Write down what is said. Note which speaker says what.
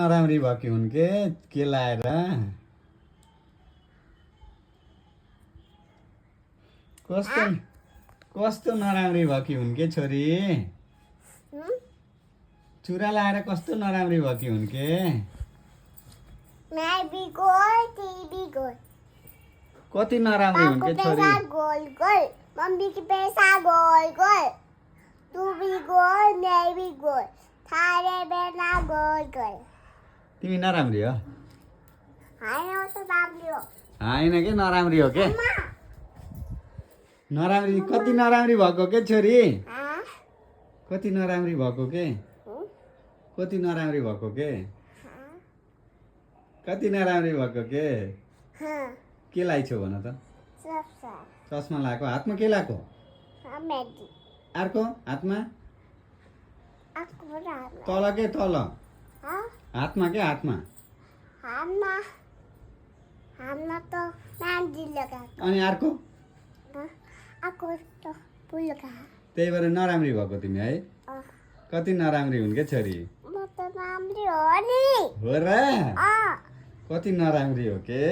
Speaker 1: नराम्री भएकी हुन् के लाएर कस्तो कस्तो नराम्री भएकी हुन् के छोरी चुरा लाएर कस्तो नराम्री भएकी हुन् के कति नराम्री हुन् के छोरी
Speaker 2: गोल गोल मम्मी की पैसा गोल गोल तू भी गोल मैं भी गोल थारे बेना गोल गोल
Speaker 1: तिमी नराम्री हो
Speaker 2: होइन त बाबली हो
Speaker 1: होइन के नराम्री हो के नराम्री कति नराम्री भएको के छोरी कति नराम्री भएको के कति नराम्री भएको के लाइछौ भन त चस्मा लगाएको हातमा के लगाएको अर्को हातमा तल के तल हातमा के हातमा अनि अर्को त्यही भएर नराम्री भएको तिमी है कति नराम्री हुन् के छोरी हो र कति नराम्री हो के